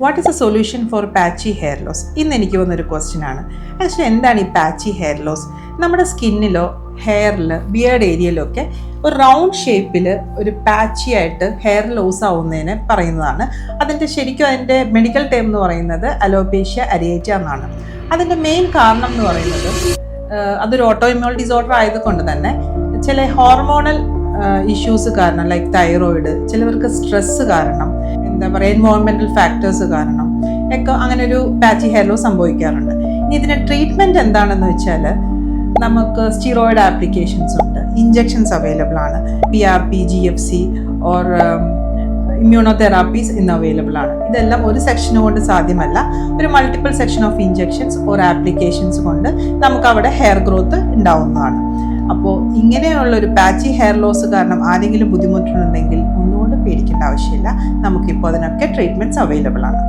What is a solution for patchy hair loss? ഇന്ന് എനിക്ക് വന്നൊരു ക്വസ്റ്റ്യൻ ആണ്. ആക്ച്വലി എന്താണ് ഈ പാച്ചി ഹെയർ ലോസ്? നമ്മുടെ സ്കിന്നിലോ ഹെയറിൽ ബിയേർഡ് ഏരിയയിലൊക്കെ ഒരു റൗണ്ട് ഷേപ്പിൽ ഒരു പാച്ചി ആയിട്ട് ഹെയർ ലോസ് ആവുന്നതിന് പറയുന്നതാണ്. അതിൻ്റെ മെഡിക്കൽ ടേം എന്ന് പറയുന്നത് അലോപേഷ്യ അരിയേറ്റ എന്നാണ്. അതിൻ്റെ മെയിൻ കാരണം എന്ന് പറയുന്നത് അതൊരു ഓട്ടോഇമ്യൂൺ ഡിസോർഡർ ആയതുകൊണ്ട് തന്നെ ചില ഹോർമോണൽ ഇഷ്യൂസ് കാരണം, ലൈക്ക് തൈറോയിഡ്, ചിലവർക്ക് സ്ട്രെസ് കാരണം, എന്താ പറയുക, എൻവയോൺമെൻറ്റൽ ഫാക്ടേഴ്സ് കാരണം ഒക്കെ അങ്ങനെ ഒരു പാച്ചി ഹെയർ ലോസ് സംഭവിക്കാറുണ്ട്. ഇനി ഇതിന് ട്രീറ്റ്മെൻറ്റ് എന്താണെന്ന് വെച്ചാൽ നമുക്ക് സ്റ്റിറോയിഡ് ആപ്ലിക്കേഷൻസ് ഉണ്ട്, ഇഞ്ചെക്ഷൻസ് അവൈലബിൾ ആണ്, PRP, GFC ഓർ ഇമ്മ്യൂണോതെറാപ്പീസ് ഇന്ന് അവൈലബിൾ ആണ്. ഇതെല്ലാം ഒരു സെക്ഷൻ കൊണ്ട് സാധ്യമല്ല. ഒരു multiple section of injections or applications കൊണ്ട് നമുക്ക് അവിടെ ഹെയർ ഗ്രോത്ത് ഉണ്ടാവുന്നതാണ്. അപ്പോൾ ഇങ്ങനെയുള്ളൊരു പാച്ചി ഹെയർ ലോസ് കാരണം ആരെങ്കിലും ബുദ്ധിമുട്ടുണ്ടെങ്കിൽ ഒന്നുകൊണ്ട് പേടിക്കേണ്ട ആവശ്യമില്ല. നമുക്കിപ്പോൾ അതിനൊക്കെ ട്രീറ്റ്മെൻറ്റ്സ് അവൈലബിൾ ആണ്.